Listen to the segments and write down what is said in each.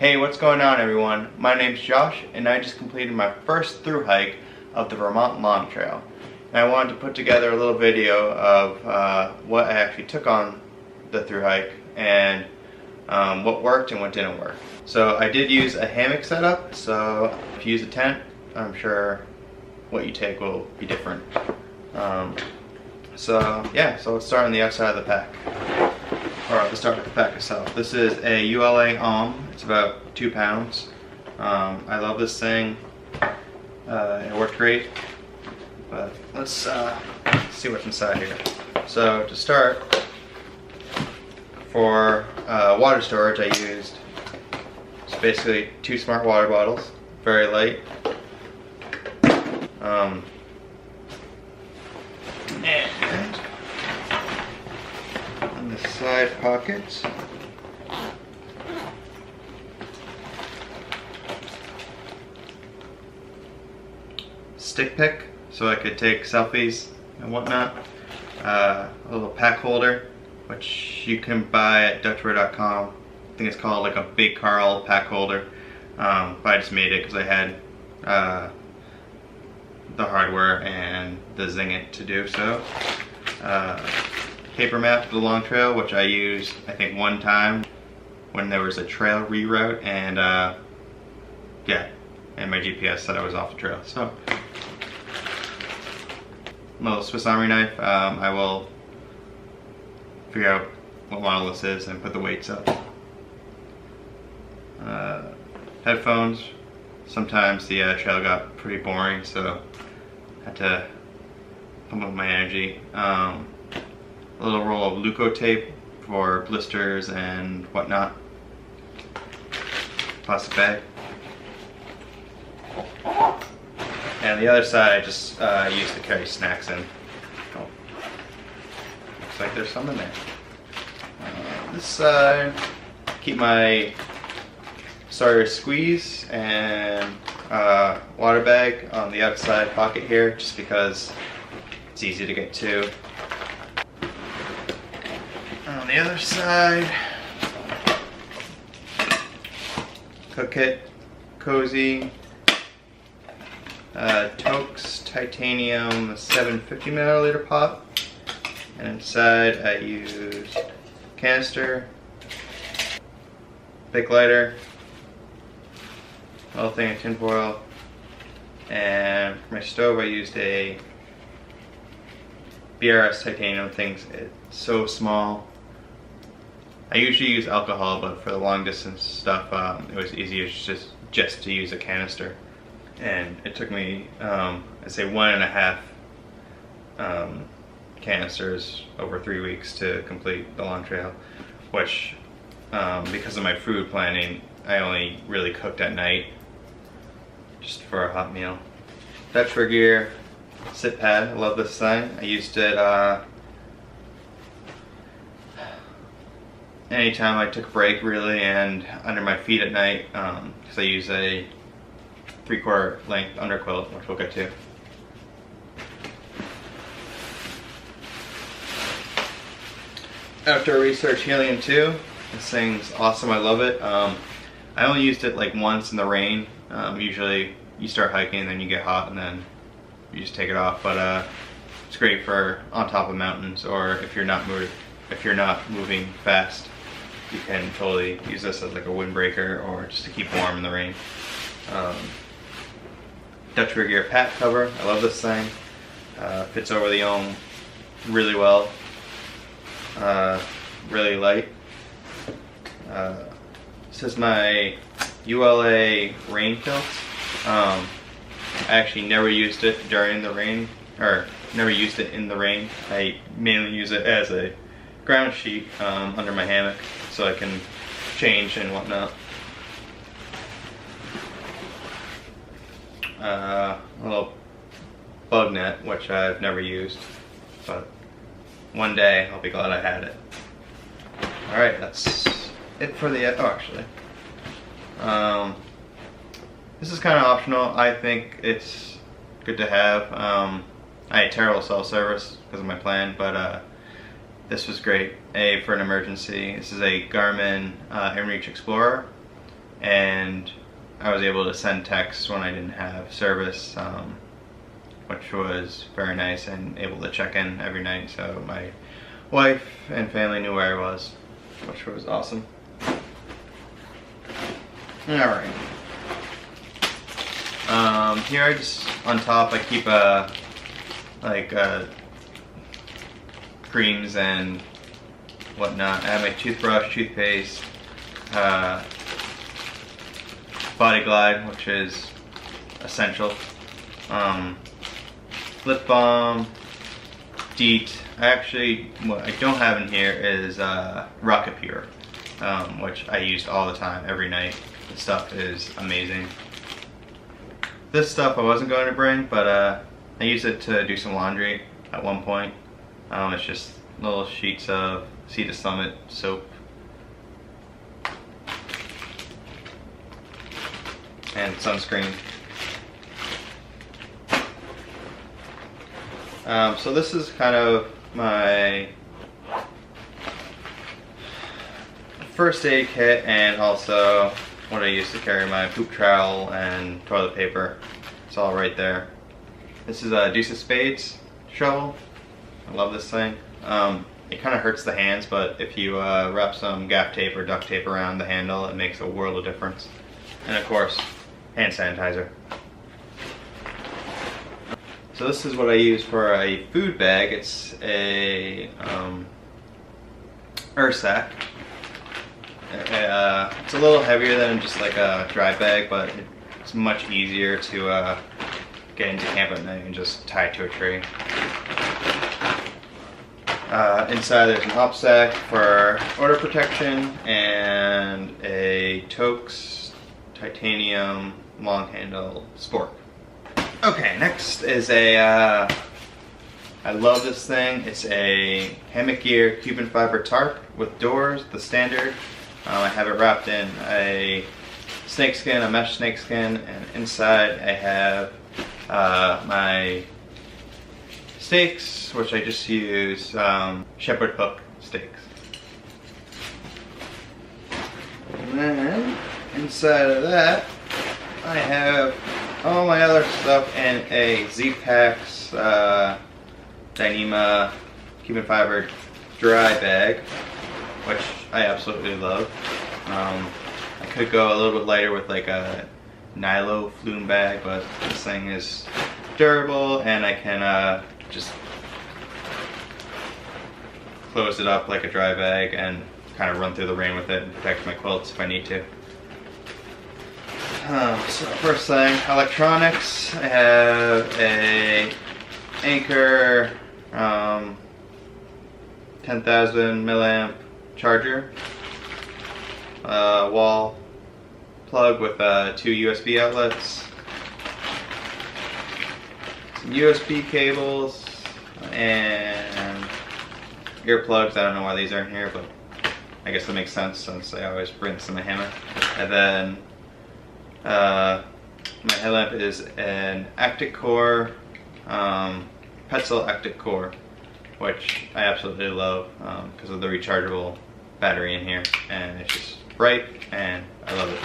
Hey, what's going on everyone? My name's Josh and I just completed my first thru hike of the Vermont Lawn Trail. And I wanted to put together a little video of what I actually took on the thru hike and what worked and what didn't work. So I did use a hammock setup, so if you use a tent, I'm sure what you take will be different. So let's start on the outside of the pack. Or let's start with the pack itself. This is a ULA Alm. It's about 2 pounds. I love this thing. It worked great. But let's see what's inside here. So to start, for water storage, I used basically 2 smart water bottles, very light. And in the side pockets, stick pick so I could take selfies and whatnot. A little pack holder, which you can buy at dutchwear.com. I think it's called like a Big Carl pack holder. But I just made it because I had the hardware and the Zing It to do so. Paper map for the long trail, which I used I think one time when there was a trail reroute, and and my GPS said I was off the trail. So a little Swiss Army knife. I will figure out what model this is and put the weights up. Headphones. Sometimes the trail got pretty boring, so I had to pump up my energy. A little roll of Raincoat tape for blisters and whatnot. Plastic bag. And the other side I just used to carry snacks in. Oh, looks like there's some in there. This side, keep my Sawyer squeeze and water bag on the outside pocket here, just because it's easy to get to. On the other side, Cook Kit, Cozy, Tokes Titanium 750 milliliter pop, and inside I used canister, big lighter, a little thing of tin foil, and for my stove I used a BRS titanium. Things, it's so small. I usually use alcohol, but for the long distance stuff, it was easier just to use a canister. And it took me, I'd say 1.5 canisters over 3 weeks to complete the long trail, which, because of my food planning, I only really cooked at night, just for a hot meal. Dutchwear gear, sit pad. I love this thing. I used it anytime I took a break, really, and under my feet at night, because I use a 3/4 length underquilt, which we'll get to. Outdoor Research Helium 2. This thing's awesome. I love it. I only used it like once in the rain. Usually you start hiking and then you get hot and then you just take it off. But it's great for on top of mountains, or if you're not moving fast, you can totally use this as like a windbreaker or just to keep warm in the rain. Dutchwear gear pat cover. I love this thing. Fits over the Alm really well. Really light. This is my ULA Raincoat. I actually never used it during the rain, or never used it in the rain. I mainly use it as a ground sheet under my hammock, so I can change and whatnot. A little bug net, which I've never used, but one day I'll be glad I had it. Alright, that's it for the, this is kind of optional. I think it's good to have. I had terrible cell service because of my plan, but this was great. For an emergency. This is a Garmin InReach Explorer. and I was able to send texts when I didn't have service, which was very nice, and able to check in every night, so my wife and family knew where I was, which was awesome. Alright. Here I just, on top, I keep creams and whatnot. I have my toothbrush, toothpaste, Body Glide, which is essential, lip balm, DEET. What I don't have in here is Rocket Pure, which I use all the time, every night. The stuff is amazing. This stuff I wasn't going to bring, but I used it to do some laundry at one point. It's just little sheets of Sea to Summit soap and sunscreen. So this is kind of my first aid kit, and also what I use to carry my poop trowel and toilet paper. It's all right there. This is a Deuce of Spades shovel. I love this thing. It kind of hurts the hands, but if you wrap some gaff tape or duct tape around the handle, it makes a world of difference. And of course, hand sanitizer. So this is what I use for a food bag. It's a Ursack. It's a little heavier than just like a dry bag, but it's much easier to get into camp at night and just tie it to a tree. Inside there's an op sack for odor protection and a Tokes titanium long handle spork. Okay, next is I love this thing. It's a Hammock gear Cuban fiber tarp with doors, the standard. I have it wrapped in a snakeskin, a mesh snakeskin, and inside I have my stakes, which I just use shepherd hook stakes. And then inside of that I have all my other stuff in a Z-Packs Dyneema Cuban fiber dry bag, which I absolutely love. I could go a little bit lighter with like a Nilo flume bag, but this thing is durable and I can just close it up like a dry bag and kind of run through the rain with it and protect my quilts if I need to. So first thing, electronics. I have a Anker 10,000 milliamp charger, wall plug with 2 USB outlets, some USB cables, and earplugs. I don't know why these aren't here, but I guess that makes sense since I always bring some in Hammock. And then my headlamp is an Actic Core, Petzl Actic Core, which I absolutely love because of the rechargeable battery in here, and it's just bright and I love it.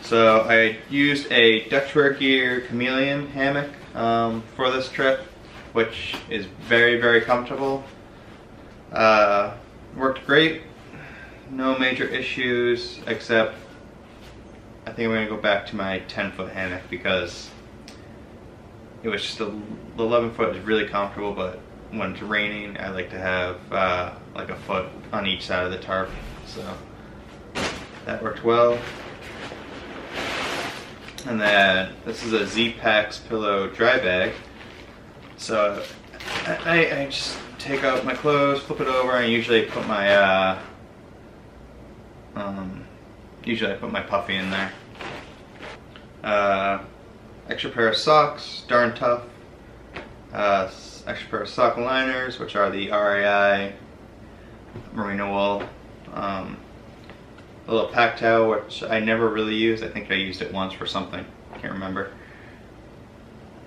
So I used a Dutchwear Gear Chameleon hammock for this trip, which is very, very comfortable. Worked great, no major issues, except I think I'm going to go back to my 10-foot hammock because it was just the 11-foot is really comfortable, but when it's raining I like to have like a foot on each side of the tarp, so that worked well. And then this is a Z-Packs pillow dry bag. So I just take out my clothes, flip it over, and usually put my puffy in there. Extra pair of socks, darn tough. Extra pair of sock liners, which are the RAI merino wool. A little pack towel, which I never really used. I think I used it once for something. Can't remember.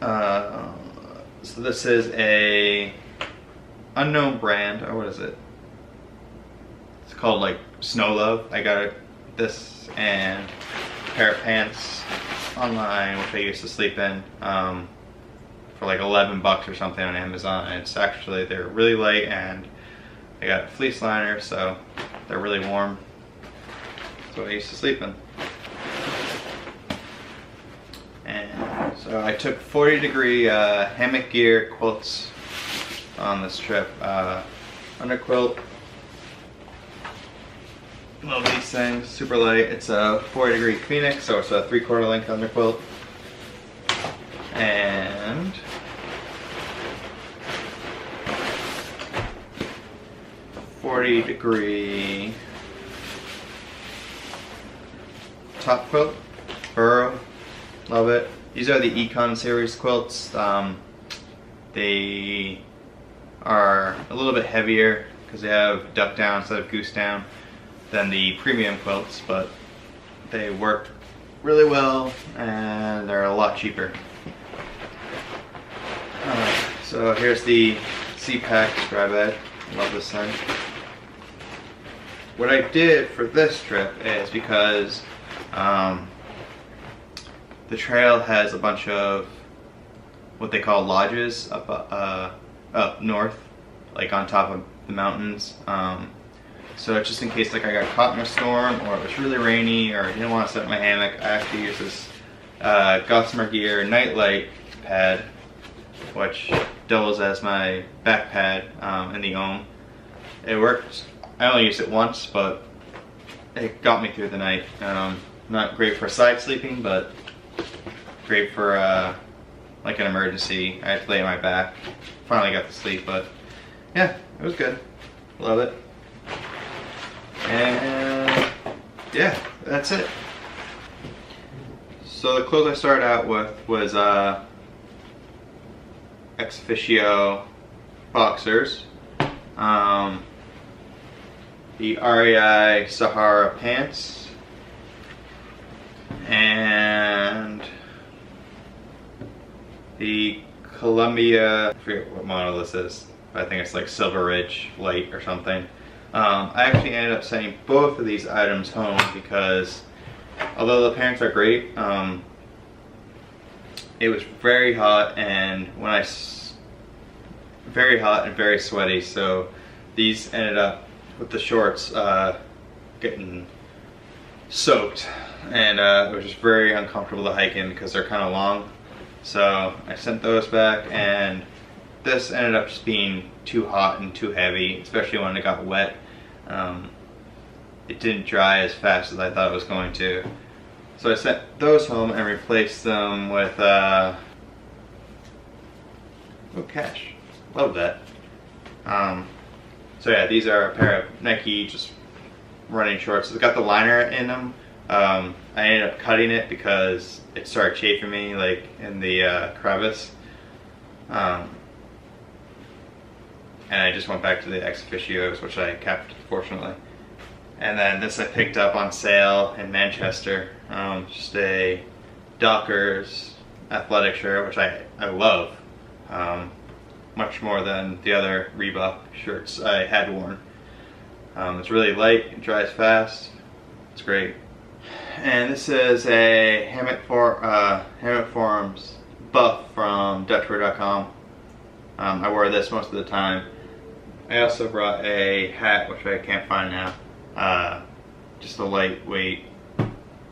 So this is a unknown brand, or what is it? It's called like Snow Love. I got this and a pair of pants online, which I used to sleep in, for like 11 bucks or something on Amazon. And it's actually, they're really light, and I got a fleece liner, so they're really warm. That's what I used to sleep in. And so I took 40-degree hammock gear quilts on this trip. Under quilt, love these things, super light. It's a 40-degree Phoenix, so it's a 3/4 length under quilt. And .40-degree top quilt, burrow, love it. These are the Econ series quilts. They are a little bit heavier because they have duck down instead of goose down than the premium quilts, but they work really well and they're a lot cheaper. So here's the C-Pack dry bed. Love this thing. What I did for this trip is, because the trail has a bunch of what they call lodges up north, like on top of the mountains. So just in case like I got caught in a storm, or it was really rainy, or I didn't want to set up my hammock, I actually use this Gossamer Gear nightlight pad, which doubles as my back pad in the ohm. It worked. I only used it once, but it got me through the night. Not great for side sleeping, but great for like an emergency. I had to lay on my back. Finally got to sleep, but yeah, it was good. Love it. And yeah, that's it. So the clothes I started out with was ex officio boxers, the REI Sahara pants, and the Columbia, I forget what model this is, but I think it's like Silver Ridge Light or something. I actually ended up sending both of these items home because although the pants are great, it was very hot, and very hot and very sweaty, so these ended up with the shorts getting soaked, and it was just very uncomfortable to hike in because they're kind of long. So I sent those back, and this ended up just being too hot and too heavy, especially when it got wet. It didn't dry as fast as I thought it was going to. So I sent those home and replaced them with oh, cash. Love that. So yeah, these are a pair of Nike just running shorts. It's got the liner in them. I ended up cutting it because it started chafing me like in the crevice. And I just went back to the ex officios, which I kept, fortunately. And then this I picked up on sale in Manchester. Just a Dockers athletic shirt, which I love. Much more than the other Reebok shirts I had worn. It's really light, it dries fast, it's great. And this is a Hammock Forums buff from Dutchwear.com. I wore this most of the time. I also brought a hat, which I can't find now. Just a lightweight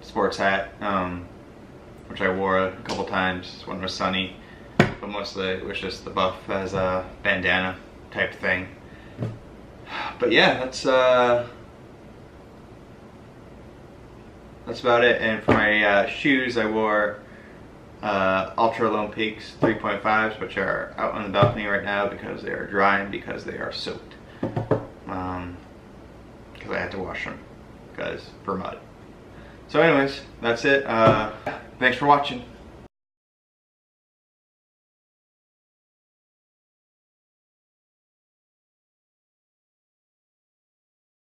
sports hat, which I wore a couple times when it was sunny. But mostly it was just the buff as a bandana type thing. But yeah, that's about it. And for my shoes, I wore Ultra Lone Peaks 3.5s, which are out on the balcony right now because they are drying, because they are soaked. Because I had to wash them for mud. So anyways, that's it. Thanks for watching.